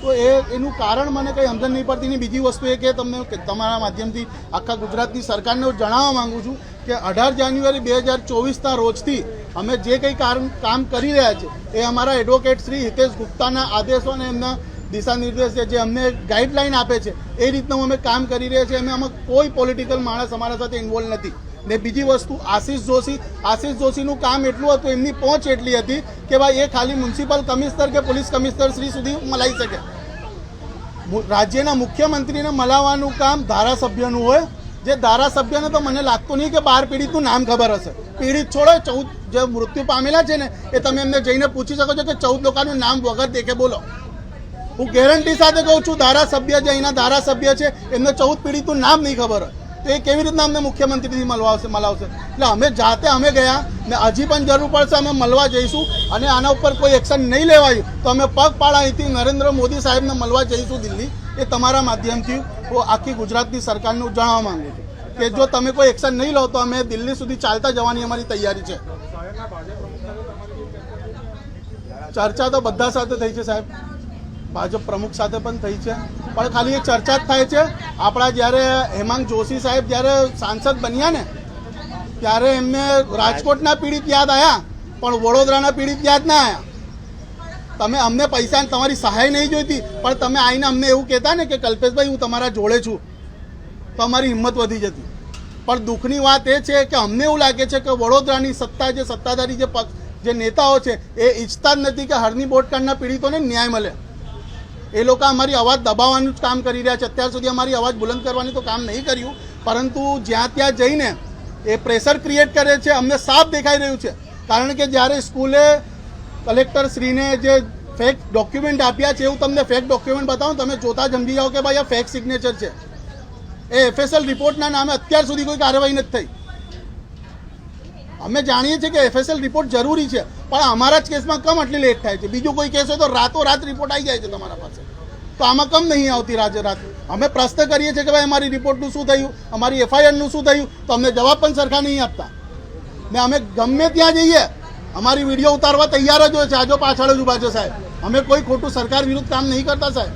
તો એનું કારણ મને કંઈ સમજણ નહીં પડતી. ની બીજી વસ્તુ એ કે તમને તમારા માધ્યમથી આખા ગુજરાતની સરકારને હું જણાવવા માગું છું કે 18 જાન્યુઆરી 2024ના રોજથી અમે જે કંઈ કામ કરી રહ્યા છે એ અમારા એડવોકેટ શ્રી હિતેશ ગુપ્તાના આદેશો અને એમના દિશા નિર્દેશ છે જે અમને ગાઈડલાઈન આપે છે એ રીતનું અમે કામ કરી રહ્યા છીએ. આમાં કોઈ પોલિટિકલ માણસ અમારા સાથે ઇન્વોલ્વ નથી. ને બીજી વસ્તુ આશીષ જોશીનું કામ એટલું હતું, એમની પહોંચ એટલી હતી કે ભાઈ એ ખાલી મ્યુનિસિપલ કમિશનર કે પોલીસ કમિશનર શ્રી સુધી મલાઈ શકે. રાજ્યના મુખ્યમંત્રીને મલાવવાનું કામ ધારાસભ્યનું હોય, જે ધારાસભ્યને તો મને લાગતું નહીં કે 12 પીડિતનું નામ ખબર હશે. પીડિત છોડો, 14 જે મૃત્યુ પામેલા છે ને એ તમે એમને જઈને પૂછી શકો છો કે 14 લોકોનું નામ વગર દેખે બોલો. હું ગેરંટી સાથે કહું છું ધારાસભ્ય જે અહીંના ધારાસભ્ય છે એમને 14 પીડિતનું નામ નહીં ખબર હોય તો એ કેવી રીતના અમને મુખ્યમંત્રીથી મલાવશે? એટલે અમે જાતે અમે ગયા ને હજી પણ જરૂર પડશે અમે મળવા જઈશું. અને આના ઉપર કોઈ એક્શન નહીં લેવાયું તો અમે પગપાળા અહીંથી નરેન્દ્ર મોદી સાહેબને મળવા જઈશું દિલ્હી. એ તમારા માધ્યમથી હું આખી ગુજરાતની સરકારને જણાવવા માંગુ છું કે જો તમે કોઈ એક્શન નહીં લો તો અમે દિલ્હી સુધી ચાલતા જવાની અમારી તૈયારી છે. ચર્ચા તો બધા સાથે થઈ છે સાહેબ, ભાજપ પ્રમુખ સાથે પણ થઈ છે, પણ ખાલી એ ચર્ચા જ થાય છે. આપણા જ્યારે હેમાંગ જોશી સાહેબ જ્યારે સાંસદ બન્યા ને ત્યારે એમને રાજકોટના પીડિત યાદ આવ્યા પણ વડોદરાના પીડિત યાદ ના આવ્યા. તમે અમને પૈસા તમારી સહાય નહીં જોઈતી, પણ તમે આવીને અમને એવું કહેતા ને કે કલ્પેશભાઈ હું તમારા જોડે છું, તો અમારી હિંમત વધી જતી. પણ દુઃખની વાત એ છે કે અમને એવું લાગે છે કે વડોદરાની સત્તા જે સત્તાધારી જે નેતાઓ છે એ ઈચ્છતા જ નથી કે હરની બોટકાંડના પીડિતોને ન્યાય મળે. એ લોકો અમારી અવાજ દબાવવાનું જ કામ કરી રહ્યા છે. અત્યાર સુધી અમારી અવાજ બુલંદ કરવાની તો કામ નહીં કર્યું, પરંતુ જ્યાં ત્યાં જઈને એ પ્રેશર ક્રિએટ કરે છે. અમને સાફ દેખાઈ રહ્યું છે, કારણ કે જ્યારે સ્કૂલે કલેક્ટર શ્રીને જે ફેક ડોક્યુમેન્ટ આપ્યા છે, એવું તમને ફેક ડોક્યુમેન્ટ બતાવું, તમે જોતા સમજી જાઓ કે ભાઈ આ ફેક સિગ્નેચર છે. એ FSL રિપોર્ટના નામે અત્યાર સુધી કોઈ કાર્યવાહી નથી થઈ. અમે જાણીએ છીએ કે FSL રિપોર્ટ જરૂરી છે, પણ અમારા જ કેસમાં કમ આટલી લેટ થાય છે? બીજું કોઈ કેસ હોય તો રાતોરાત રિપોર્ટ આવી જાય છે તમારા પાસે, તો આમાં કમ નહીં આવતી રાત? અમે પ્રશ્ન કરીએ છીએ કે ભાઈ અમારી રિપોર્ટનું શું થયું, અમારી FIRનું શું થયું, તો અમને જવાબ પણ સરખા નહીં આપતા. ને અમે ગમે ત્યાં જઈએ અમારી વિડીયો ઉતારવા તૈયાર જ હોય છે. આજો પાછળ જ ઉભા છે સાહેબ. અમે કોઈ ખોટું સરકાર વિરુદ્ધ કામ નહીં કરતા સાહેબ.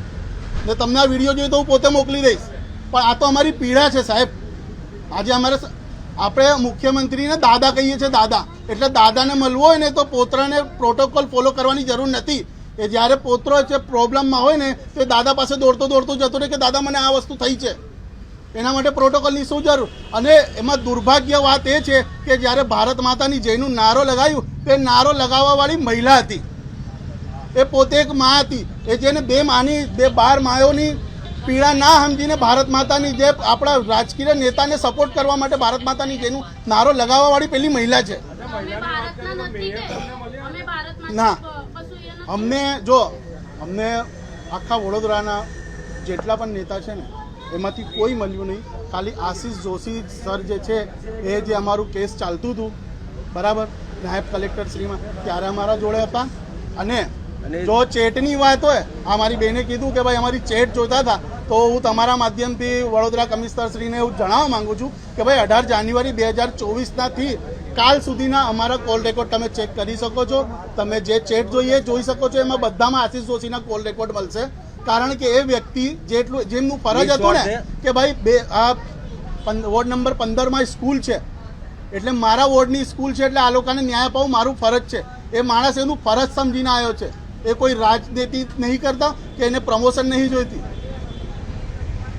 ને તમને આ વિડીયો જોઈએ તો હું પોતે મોકલી દઈશ, પણ આ તો અમારી પીડા છે સાહેબ. આજે આપણે મુખ્યમંત્રીને દાદા કહીએ છીએ, દાદા એટલે દાદાને મળવું હોય ને તો પોતરાને પ્રોટોકોલ ફોલો કરવાની જરૂર નથી. એ જ્યારે પોતરો છે પ્રોબ્લેમમાં હોય ને તો એ દાદા પાસે દોડતો જતો રહે કે દાદા મને આ વસ્તુ થઈ છે. એના માટે પ્રોટોકોલની શું જરૂર? અને એમાં દુર્ભાગ્ય વાત એ છે કે જ્યારે ભારત માતાની જયનું નારો લગાવ્યું તો એ નારો લગાવવાવાળી મહિલા હતી. એ પોતે એક મા હતી. એ જેને બે 12 માયોની પીડા ના સમજીને ભારત માતાની જે આપણા રાજકીય નેતાને સપોર્ટ કરવા માટે ભારત માતાની જેનું નારો લગાવવાવાળી પેલી મહિલા છે. ના, અમને આખા વડોદરાના જેટલા પણ નેતા છે ને એમાંથી કોઈ મળ્યું નહીં. ખાલી આશીષ જોશી સર જે છે એ જે અમારું કેસ ચાલતું હતું બરાબર નાયબ કલેક્ટર શ્રીમાં, ત્યારે અમારા જોડે હતા. અને જો ચેટની વાત હોય, આ મારી બેને કીધું કે ભાઈ અમારી ચેટ જોતા હતા, તો હું તમારા માધ્યમથી વડોદરા કમિશનર શ્રીને એવું જણાવવા માંગુ છું કે ભાઈ 18 જાન્યુઆરી 2024થી કાલ સુધીના અમારા કોલ રેકોર્ડ તમે ચેક કરી શકો છો. તમે જે ચેટ જોઈએ જોઈ શકો છો. એમાં બધામાં આશીષ જોશીના કોલ રેકોર્ડ મળશે, કારણ કે એ વ્યક્તિ જેમનું ફરજ હતું ને કે ભાઈ વોર્ડ નંબર 15માં સ્કૂલ છે, એટલે મારા વોર્ડની સ્કૂલ છે, એટલે આ લોકોને ન્યાય અપાવવું મારું ફરજ છે. એ માણસ એનું ફરજ સમજીને આવ્યો છે. એ કોઈ રાજનીતિ નહીં કરતા કે એને પ્રમોશન નહીં જોઈતી.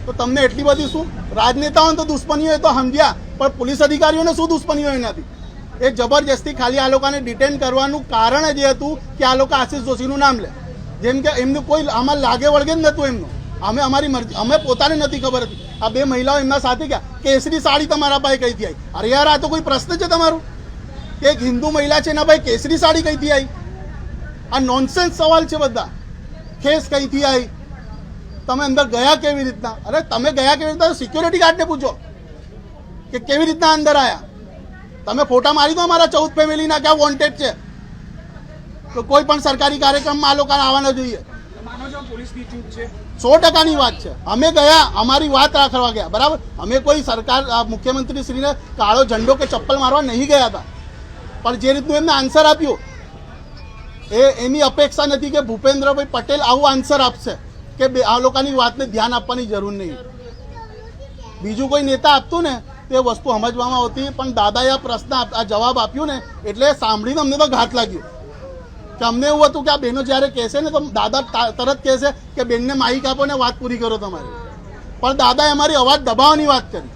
તો તમને એટલી બધી શું રાજનેતાઓને તો દુશ્મની હોય તો સમજ્યા, પણ પોલીસ અધિકારીઓને શું દુશ્મની હોય એનાથી? એ જબરજસ્તી ખાલી આ લોકોને ડિટેન કરવાનું કારણ જ એ હતું કે આ લોકો આશીષ જોશીનું નામ લે. જેમ કે એમનું કોઈ આમાં લાગે વળગે જ નહોતું એમનું. અમારી મરજી, અમે પોતાને નથી ખબર હતી. આ બે મહિલાઓ એમના સાથે ગયા, કેસરી સાડી તમારા પાસે કઈથી આવી? અરે યાર, આ તો કોઈ પ્રશ્ન છે તમારું કે એક હિન્દુ મહિલા છે એના ભાઈ કેસરી સાડી કઈથી આવી? આ નોનસેન્સ સવાલ છે બધા. કેસ કઈથી આવી? તમે અંદર ગયા કેવી રીતના? અરે તમે ગયા કેવી રીતના? સિક્યોરિટી ગાર્ડને પૂછો કે કેવી રીતના અંદર આવ્યા. તમે ફોટા મારી દો અમારા 14 ફેમિલીના ક્યાં વોન્ટેડ છે. તો કોઈ પણ સરકારી કાર્યક્રમમાં આ લોકો આવવાના જોઈએ. 100%ની વાત છે. અમે ગયા, અમારી વાત રાખવા ગયા બરાબર. અમે કોઈ સરકાર મુખ્યમંત્રી શ્રીને કાળો ઝંડો કે ચપ્પલ મારવા નહીં ગયા હતા, પણ જે રીતનું એમને આન્સર આપ્યું એની અપેક્ષા નથી કે ભૂપેન્દ્રભાઈ પટેલ આવું આન્સર આપશે કે આ લોકોની વાતને ધ્યાન આપવાની જરૂર નહીં. બીજું કોઈ નેતા આપતું ને તે વસ્તુ સમજવામાં આવતી, પણ દાદાએ આ પ્રશ્ન આ જવાબ આપ્યો ને એટલે સાંભળીને અમને તો ઘાત લાગ્યો. કે અમને એવું હતું કે આ બહેનો જ્યારે કહેશે ને તો દાદા તરત કહેશે કે બેનને માઇક આપો ને વાત પૂરી કરો તમારી. પણ દાદાએ અમારી અવાજ દબાવવાની વાત કરી.